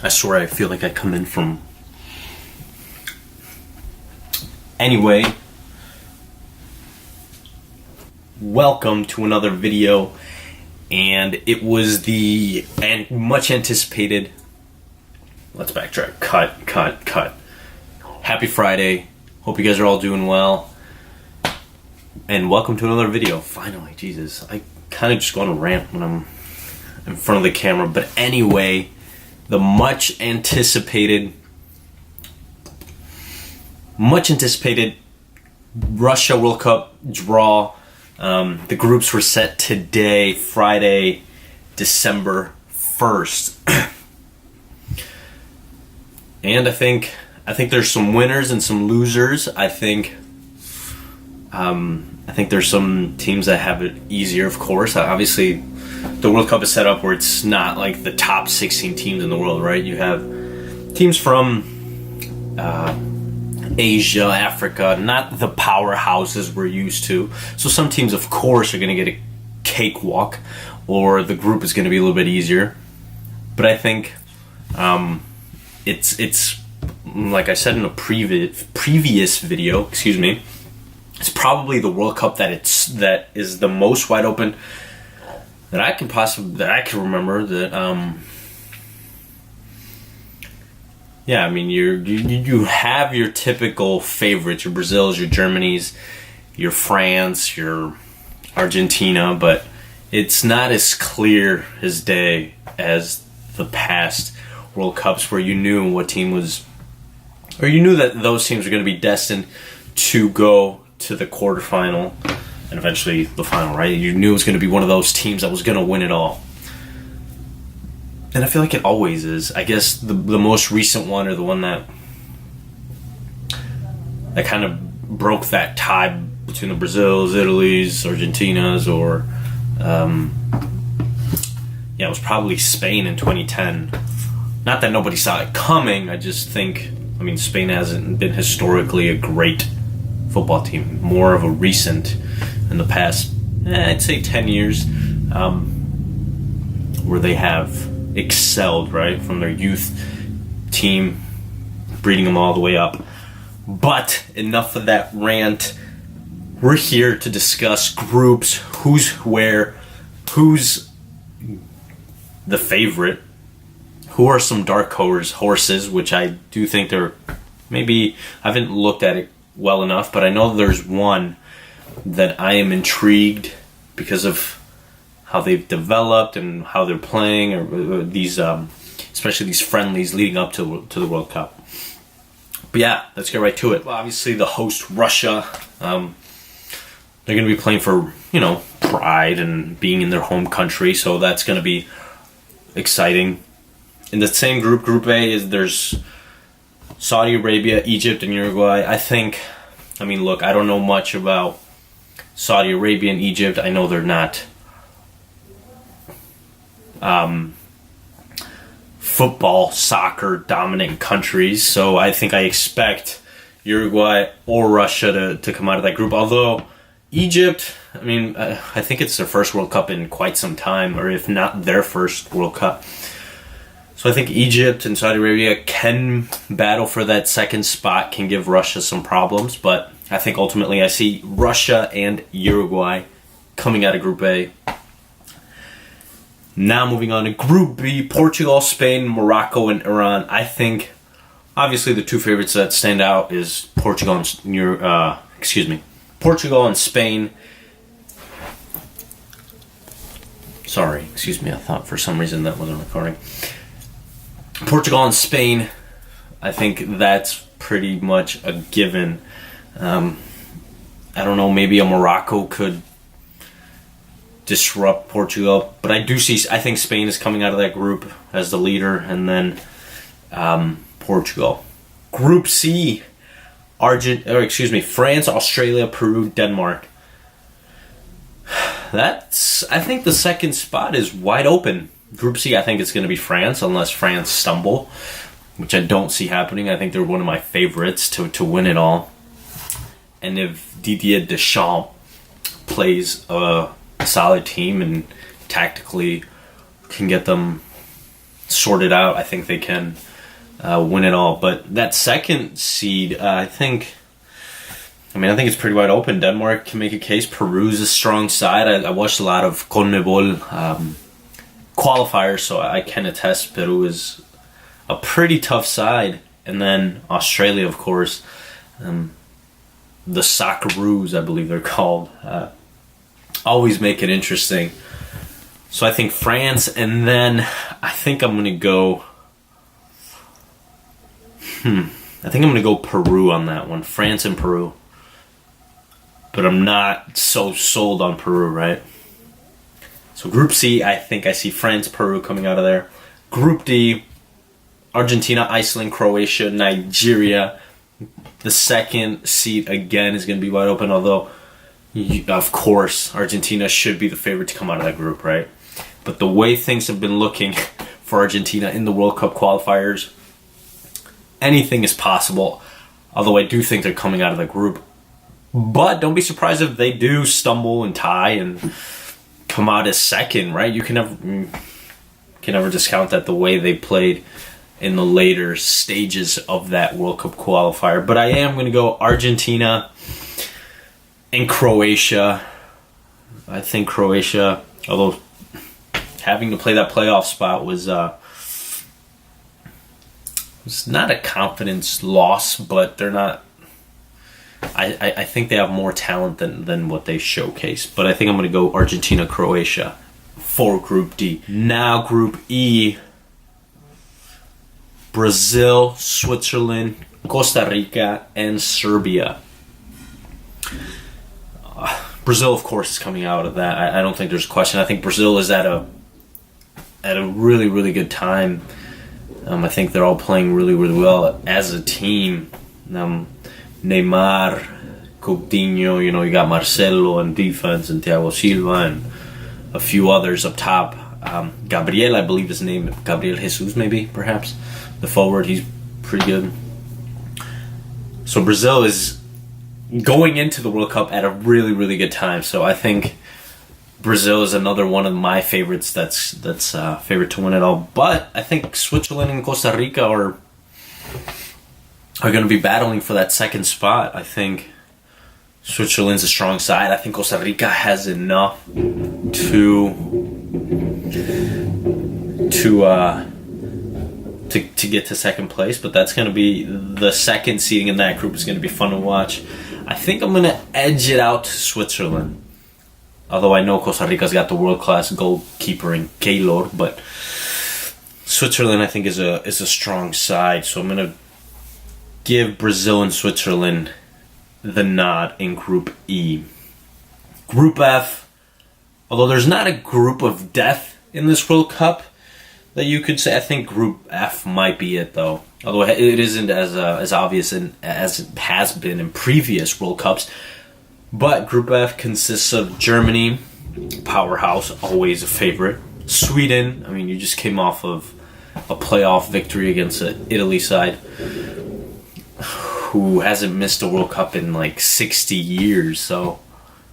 I swear I feel like I come in from... Anyway, welcome to another video, and it was the much anticipated... Let's backtrack. Cut. Happy Friday. Hope you guys are all doing well. And welcome to another video. Finally, Jesus. I kind of just go on a rant when I'm in front of the camera. But anyway, the much anticipated Russia World Cup draw. The groups were set today, Friday, December 1st. And I think there's some winners and some losers. I think there's some teams that have it easier, of course. Obviously, the World Cup is set up where it's not like the top 16 teams in the world, right? You have teams from Asia, Africa, not the powerhouses we're used to. So some teams, of course, are going to get a cakewalk, or the group is going to be a little bit easier. But I think it's like I said in a previous video, it's probably the World Cup that is the most wide open that I can remember. You have your typical favorites, your Brazils, your Germanys, your France, your Argentina, but it's not as clear as day as the past World Cups where you knew what team was, or you knew that those teams were going to be destined to go to the quarterfinal and eventually the final, right? You knew it was going to be one of those teams that was going to win it all. And I feel like it always is. I guess the most recent one, or the one that kind of broke that tie between the Brazils, Italys, Argentinas, or it was probably Spain in 2010. Not that nobody saw it coming. I just think, Spain hasn't been historically a great football team. More of a recent, in the past, I'd say 10 years, where they have excelled, right, from their youth team, breeding them all the way up. But enough of that rant. We're here to discuss groups, who's where, who's the favorite, who are some dark horses, which I do think they're, maybe I haven't looked at it well enough, but I know there's one that I am intrigued because of how they've developed and how they're playing, or these, especially these friendlies leading up to the World Cup. But yeah, let's get right to it. Well, obviously, the host Russia, they're going to be playing for pride and being in their home country, so that's going to be exciting. In the same group, Group A, there's Saudi Arabia, Egypt, and Uruguay. I don't know much about Saudi Arabia and Egypt. I know they're not football, soccer dominant countries, so I expect Uruguay or Russia to come out of that group. Although Egypt, I think it's their first World Cup in quite some time, or if not their first World Cup. So I think Egypt and Saudi Arabia can battle for that second spot, can give Russia some problems, but I think ultimately I see Russia and Uruguay coming out of Group A. Now moving on to Group B, Portugal, Spain, Morocco, and Iran. I think obviously the two favorites that stand out is Portugal and Spain. Sorry, I thought for some reason that wasn't recording. Portugal and Spain, I think that's pretty much a given. I don't know, maybe a Morocco could disrupt Portugal, but I think Spain is coming out of that group as the leader, and then Portugal. Group C, France, Australia, Peru, Denmark. I think the second spot is wide open. Group C, I think it's going to be France, unless France stumble, which I don't see happening. I think they're one of my favorites to win it all. And if Didier Deschamps plays a solid team and tactically can get them sort it out. I think they can win it all. But that second seed, I think it's pretty wide open. Denmark can make a case. Peru's a strong side. I watched a lot of CONMEBOL qualifiers, so I can attest Peru is a pretty tough side. And then Australia, of course, the Socceroos, I believe they're called, always make it interesting. So I think France, and then I think I'm going to go... I think I'm going to go Peru on that one. France and Peru. But I'm not so sold on Peru, right? So Group C, I think I see France, Peru coming out of there. Group D, Argentina, Iceland, Croatia, Nigeria. The second seat, again, is going to be wide open, although, of course, Argentina should be the favorite to come out of that group, right? But the way things have been looking for Argentina in the World Cup qualifiers, anything is possible, although I do think they're coming out of the group. But don't be surprised if they do stumble and tie and come out as second, right? You can never discount that, the way they played in the later stages of that World Cup qualifier. But I am going to go Argentina and Croatia. I think Croatia, although having to play that playoff spot was not a confidence loss, but they're not... I think they have more talent than what they showcase. But I think I'm going to go Argentina, Croatia for Group D. Now Group E, Brazil, Switzerland, Costa Rica, and Serbia. Brazil, of course, is coming out of that. I don't think there's a question. I think Brazil is at a really, really good time. I think they're all playing really, really well as a team. Neymar, Coutinho, you got Marcelo on defense, and Thiago Silva, and a few others up top. Gabriel, I believe his name, Gabriel Jesus, maybe, perhaps. The forward, he's pretty good. So Brazil is going into the World Cup at a really, really good time. So I think Brazil is another one of my favorites that's favorite to win it all. But I think Switzerland and Costa Rica are going to be battling for that second spot. I think Switzerland's a strong side. I think Costa Rica has enough to get to second place, but that's going to be the second seeding in that group is going to be fun to watch. I think I'm going to edge it out to Switzerland, although I know Costa Rica's got the world-class goalkeeper in Keylor, but Switzerland I think is a strong side, so I'm going to give Brazil and Switzerland the nod in Group E. Group F, although there's not a group of death in this World Cup that you could say, I think Group F might be it, though. Although it isn't as obvious as it has been in previous World Cups. But Group F consists of Germany, powerhouse, always a favorite. Sweden, you just came off of a playoff victory against an Italy side who hasn't missed a World Cup in like 60 years, so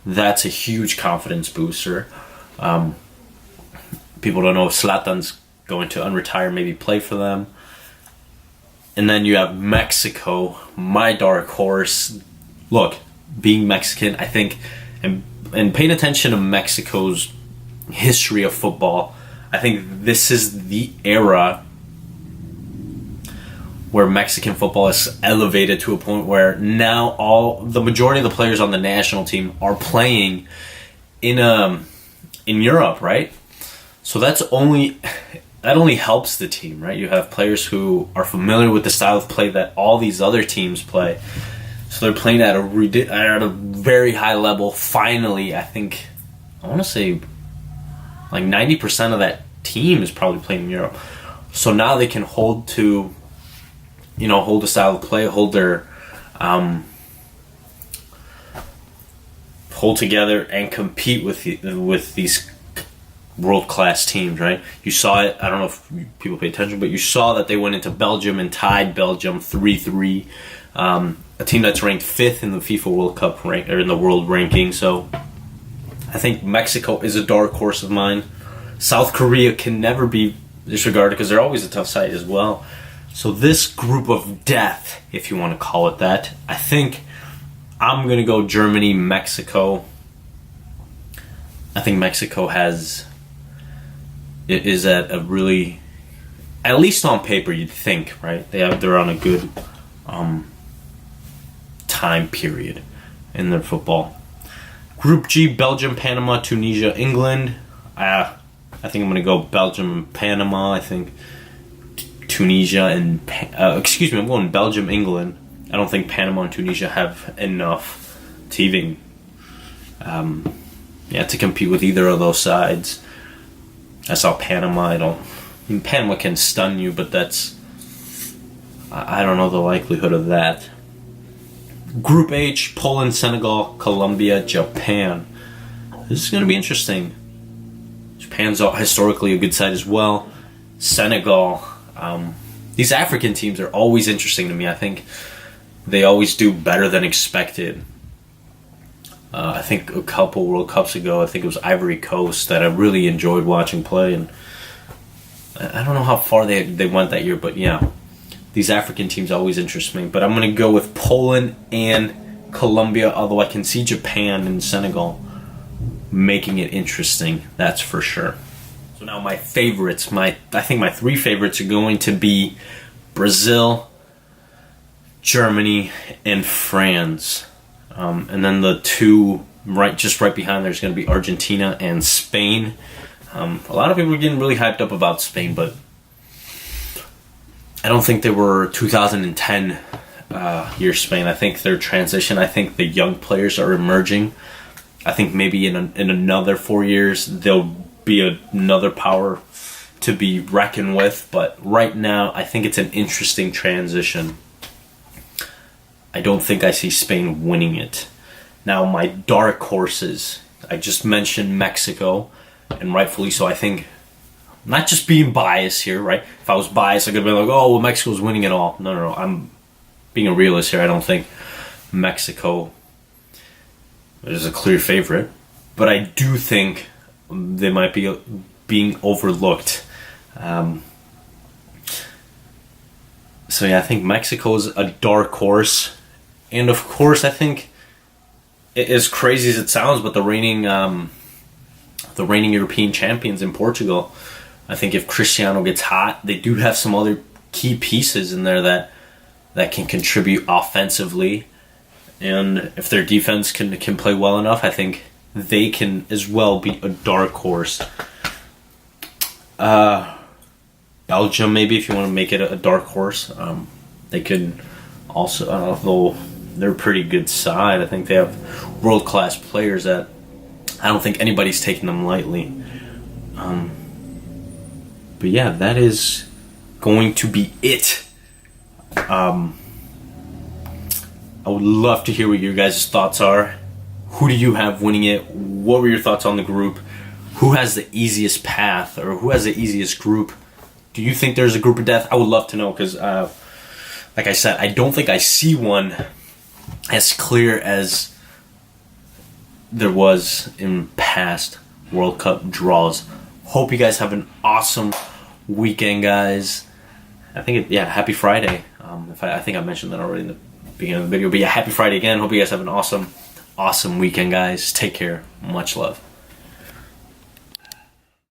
that's a huge confidence booster. People don't know if Zlatan's going to unretire, maybe play for them. And then you have Mexico, my dark horse. Look, being Mexican, I think, and paying attention to Mexico's history of football, I think this is the era where Mexican football is elevated to a point where now the majority of the players on the national team are playing in Europe, right? So that only helps the team, right? You have players who are familiar with the style of play that all these other teams play, so they're playing at a very high level. Finally, I want to say like 90% of that team is probably playing in Europe. So now they can hold the style of play, hold together and compete with these world-class teams, right? You saw it, I don't know if people pay attention, but you saw that they went into Belgium and tied Belgium 3-3. A team that's ranked 5th in the FIFA World Cup or in the world ranking. So I think Mexico is a dark horse of mine. South Korea can never be disregarded because they're always a tough side as well. So this group of death, if you want to call it that, I think I'm going to go Germany, Mexico. I think Mexico is at a really, at least on paper, you'd think, right? They're on a good time period in their football. Group G, Belgium, Panama, Tunisia, England. I think I'm going to go Belgium and Panama. I think Tunisia and I'm going Belgium, England. I don't think Panama and Tunisia have enough to even to compete with either of those sides. I saw Panama. Panama can stun you, but I don't know the likelihood of that. Group H, Poland, Senegal, Colombia, Japan. This is going to be interesting. Japan's historically a good side as well. Senegal. These African teams are always interesting to me. I think they always do better than expected. I think a couple World Cups ago, I think it was Ivory Coast that I really enjoyed watching play. And I don't know how far they went that year, but yeah. These African teams always interest me. But I'm going to go with Poland and Colombia, although I can see Japan and Senegal making it interesting. That's for sure. So now my favorites. I think my three favorites are going to be Brazil, Germany, and France. And then the two right behind there is going to be Argentina and Spain. A lot of people are getting really hyped up about Spain, but I don't think they were 2010 year Spain. I think their transition. I think the young players are emerging. I think maybe in another 4 years they'll be another power to be reckoned with. But right now, I think it's an interesting transition. I don't think I see Spain winning it. Now, my dark horses. I just mentioned Mexico, and rightfully so. I think. Not just being biased here, right? If I was biased, I could be like, oh, well, Mexico's winning it all. No. I'm being a realist here. I don't think Mexico is a clear favorite. But I do think they might be being overlooked. So, yeah, I think Mexico's a dark horse. And, of course, I think, as crazy as it sounds, but the reigning European champions in Portugal, I think if Cristiano gets hot, they do have some other key pieces in there that can contribute offensively. And if their defense can play well enough, I think they can as well be a dark horse. Belgium, maybe, if you want to make it a dark horse. They could also, though they're a pretty good side. I think they have world-class players that I don't think anybody's taking them lightly. But yeah, that is going to be it. I would love to hear what your guys' thoughts are. Who do you have winning it? What were your thoughts on the group? Who has the easiest path, or who has the easiest group? Do you think there's a group of death? I would love to know, because like I said, I don't think I see one as clear as there was in past World Cup draws. Hope you guys have an awesome weekend, guys. Happy Friday. I think I mentioned that already in the beginning of the video. But yeah, happy Friday again. Hope you guys have an awesome weekend, guys. Take care. Much love.